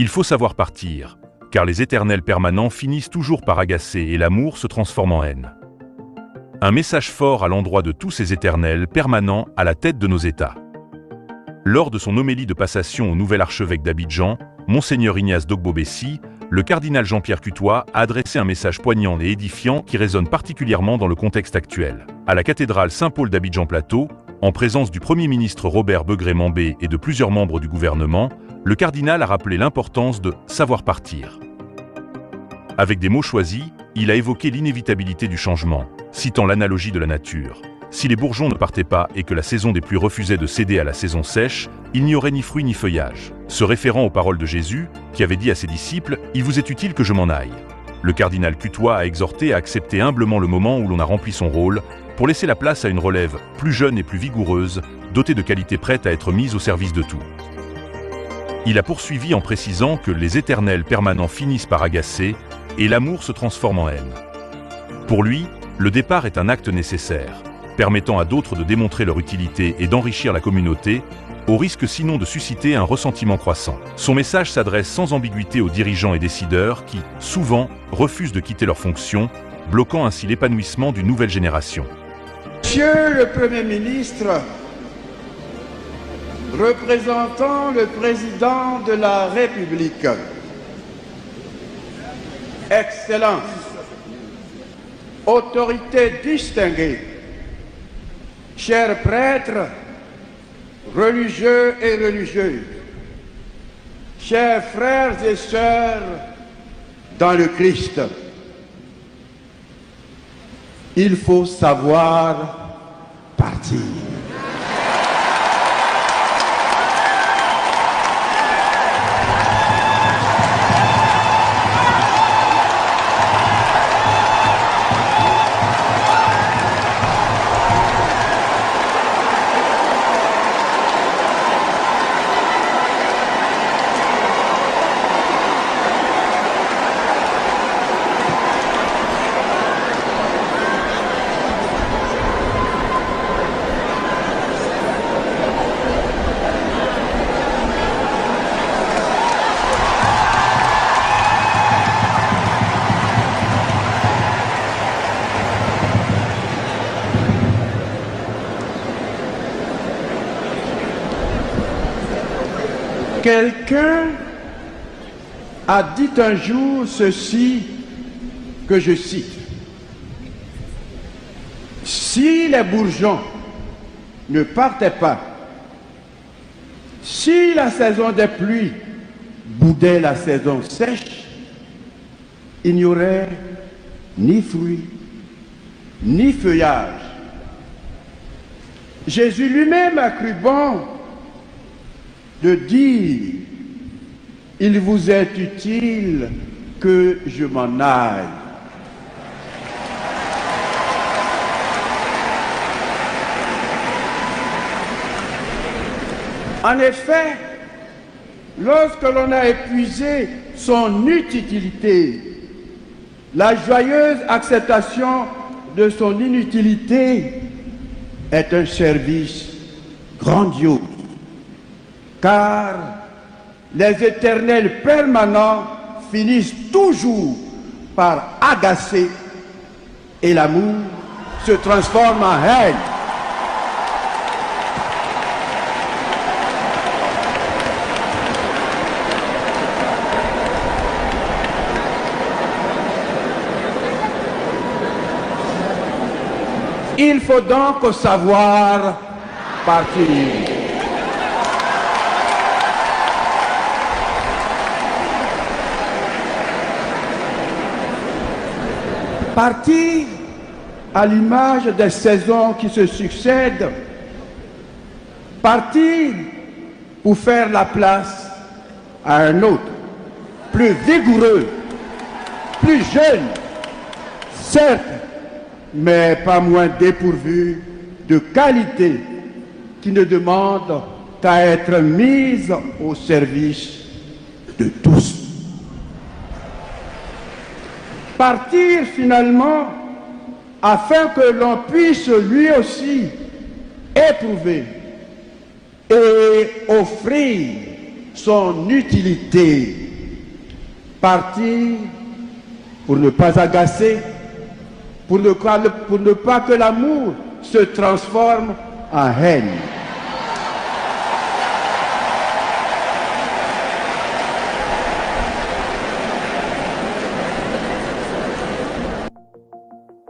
Il faut savoir partir, car les éternels permanents finissent toujours par agacer et l'amour se transforme en haine. Un message fort à l'endroit de tous ces éternels permanents à la tête de nos États. Lors de son homélie de passation au nouvel archevêque d'Abidjan, Monseigneur Ignace Dogbo-Bessi, le cardinal Jean-Pierre Cutois a adressé un message poignant et édifiant qui résonne particulièrement dans le contexte actuel. À la cathédrale Saint-Paul d'Abidjan-Plateau, en présence du Premier ministre Robert Begré-Mambé et de plusieurs membres du gouvernement, le cardinal a rappelé l'importance de « savoir partir ». Avec des mots choisis, il a évoqué l'inévitabilité du changement, citant l'analogie de la nature. Si les bourgeons ne partaient pas et que la saison des pluies refusait de céder à la saison sèche, il n'y aurait ni fruits ni feuillage. Se référant aux paroles de Jésus, qui avait dit à ses disciples « Il vous est utile que je m'en aille ». Le cardinal Cutois a exhorté à accepter humblement le moment où l'on a rempli son rôle, pour laisser la place à une relève plus jeune et plus vigoureuse, dotée de qualités prêtes à être mise au service de tout. Il a poursuivi en précisant que les éternels permanents finissent par agacer et l'amour se transforme en haine. Pour lui, le départ est un acte nécessaire, permettant à d'autres de démontrer leur utilité et d'enrichir la communauté, au risque sinon de susciter un ressentiment croissant. Son message s'adresse sans ambiguïté aux dirigeants et décideurs qui, souvent, refusent de quitter leurs fonctions, bloquant ainsi l'épanouissement d'une nouvelle génération. Monsieur le Premier ministre, représentant le Président de la République, Excellence, autorité distinguée, chers prêtres, religieux et religieuses, chers frères et sœurs dans le Christ, il faut savoir partir. Quelqu'un a dit un jour ceci, que je cite. Si les bourgeons ne partaient pas, si la saison des pluies boudait la saison sèche, il n'y aurait ni fruits, ni feuillage. Jésus lui-même a cru bon de dire « Il vous est utile que je m'en aille ». En effet, lorsque l'on a épuisé son utilité, la joyeuse acceptation de son inutilité est un service grandiose. Car les éternels permanents finissent toujours par agacer et l'amour se transforme en haine. Il faut donc savoir partir. Partir à l'image des saisons qui se succèdent, partir pour faire la place à un autre, plus vigoureux, plus jeune, certes, mais pas moins dépourvu de qualité, qui ne demande qu'à être mise au service de tous. Partir finalement afin que l'on puisse lui aussi éprouver et offrir son utilité Partir pour ne pas agacer, pour ne pas que l'amour se transforme en haine.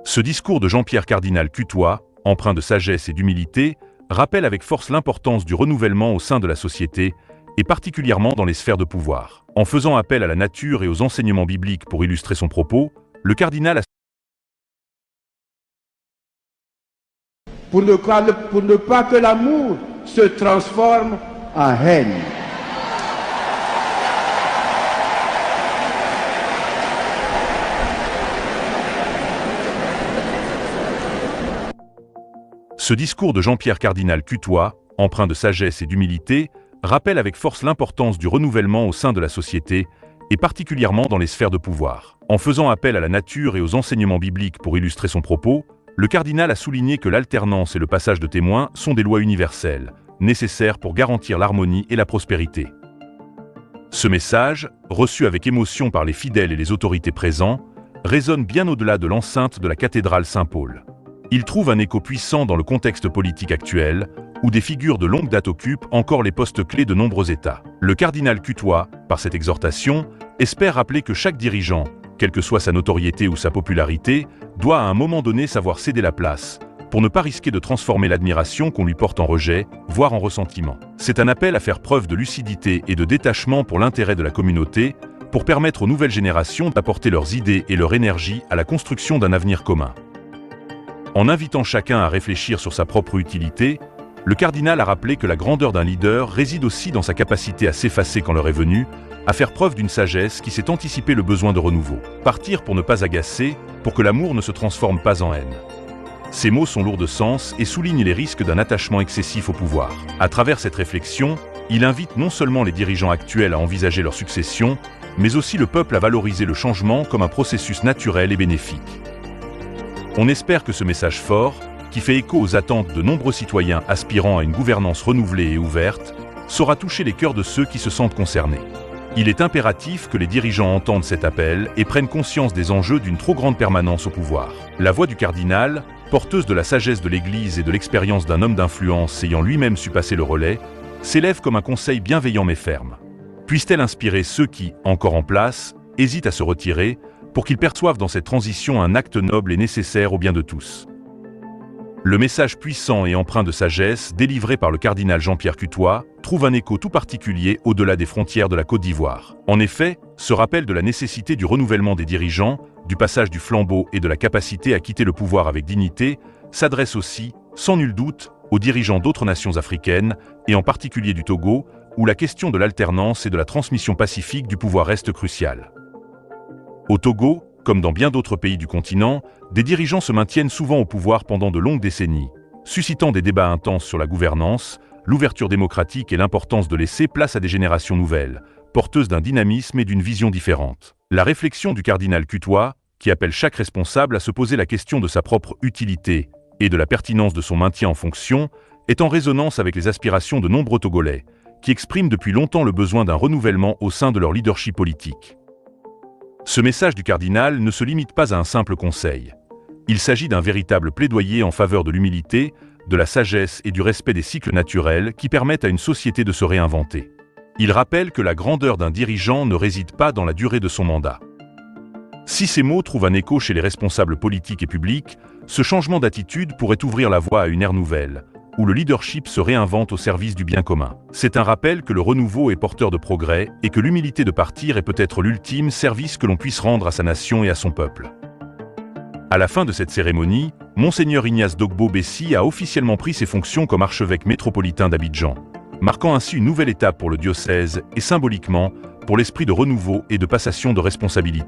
Ce discours de Jean-Pierre Cardinal Cutois, empreint de sagesse et d'humilité, rappelle avec force l'importance du renouvellement au sein de la société, et particulièrement dans les sphères de pouvoir. En faisant appel à la nature et aux enseignements bibliques pour illustrer son propos, le cardinal a pour ne pas que l'amour se transforme en haine. Ce discours de Jean-Pierre Cardinal Cutois, empreint de sagesse et d'humilité, rappelle avec force l'importance du renouvellement au sein de la société, et particulièrement dans les sphères de pouvoir. En faisant appel à la nature et aux enseignements bibliques pour illustrer son propos, le cardinal a souligné que l'alternance et le passage de témoins sont des lois universelles, nécessaires pour garantir l'harmonie et la prospérité. Ce message, reçu avec émotion par les fidèles et les autorités présents, résonne bien au-delà de l'enceinte de la cathédrale Saint-Paul. Il trouve un écho puissant dans le contexte politique actuel, où des figures de longue date occupent encore les postes clés de nombreux États. Le cardinal Cutois, par cette exhortation, espère rappeler que chaque dirigeant, quelle que soit sa notoriété ou sa popularité, doit à un moment donné savoir céder la place, pour ne pas risquer de transformer l'admiration qu'on lui porte en rejet, voire en ressentiment. C'est un appel à faire preuve de lucidité et de détachement pour l'intérêt de la communauté, pour permettre aux nouvelles générations d'apporter leurs idées et leur énergie à la construction d'un avenir commun. En invitant chacun à réfléchir sur sa propre utilité, le cardinal a rappelé que la grandeur d'un leader réside aussi dans sa capacité à s'effacer quand l'heure est venue, à faire preuve d'une sagesse qui sait anticiper le besoin de renouveau. Partir pour ne pas agacer, pour que l'amour ne se transforme pas en haine. Ces mots sont lourds de sens et soulignent les risques d'un attachement excessif au pouvoir. À travers cette réflexion, il invite non seulement les dirigeants actuels à envisager leur succession, mais aussi le peuple à valoriser le changement comme un processus naturel et bénéfique. On espère que ce message fort, qui fait écho aux attentes de nombreux citoyens aspirant à une gouvernance renouvelée et ouverte, saura toucher les cœurs de ceux qui se sentent concernés. Il est impératif que les dirigeants entendent cet appel et prennent conscience des enjeux d'une trop grande permanence au pouvoir. La voix du cardinal, porteuse de la sagesse de l'Église et de l'expérience d'un homme d'influence ayant lui-même su passer le relais, s'élève comme un conseil bienveillant mais ferme. Puisse-t-elle inspirer ceux qui, encore en place, hésitent à se retirer, pour qu'ils perçoivent dans cette transition un acte noble et nécessaire au bien de tous. Le message puissant et empreint de sagesse délivré par le cardinal Jean-Pierre Cutois trouve un écho tout particulier au-delà des frontières de la Côte d'Ivoire. En effet, ce rappel de la nécessité du renouvellement des dirigeants, du passage du flambeau et de la capacité à quitter le pouvoir avec dignité s'adresse aussi, sans nul doute, aux dirigeants d'autres nations africaines, et en particulier du Togo, où la question de l'alternance et de la transmission pacifique du pouvoir reste cruciale. Au Togo, comme dans bien d'autres pays du continent, des dirigeants se maintiennent souvent au pouvoir pendant de longues décennies, suscitant des débats intenses sur la gouvernance, l'ouverture démocratique et l'importance de laisser place à des générations nouvelles, porteuses d'un dynamisme et d'une vision différente. La réflexion du cardinal Cutois, qui appelle chaque responsable à se poser la question de sa propre utilité et de la pertinence de son maintien en fonction, est en résonance avec les aspirations de nombreux Togolais, qui expriment depuis longtemps le besoin d'un renouvellement au sein de leur leadership politique. Ce message du cardinal ne se limite pas à un simple conseil. Il s'agit d'un véritable plaidoyer en faveur de l'humilité, de la sagesse et du respect des cycles naturels qui permettent à une société de se réinventer. Il rappelle que la grandeur d'un dirigeant ne réside pas dans la durée de son mandat. Si ces mots trouvent un écho chez les responsables politiques et publics, ce changement d'attitude pourrait ouvrir la voie à une ère nouvelle, où le leadership se réinvente au service du bien commun. C'est un rappel que le renouveau est porteur de progrès et que l'humilité de partir est peut-être l'ultime service que l'on puisse rendre à sa nation et à son peuple. À la fin de cette cérémonie, Monseigneur Ignace Dogbo Bessi a officiellement pris ses fonctions comme archevêque métropolitain d'Abidjan, marquant ainsi une nouvelle étape pour le diocèse et symboliquement pour l'esprit de renouveau et de passation de responsabilité.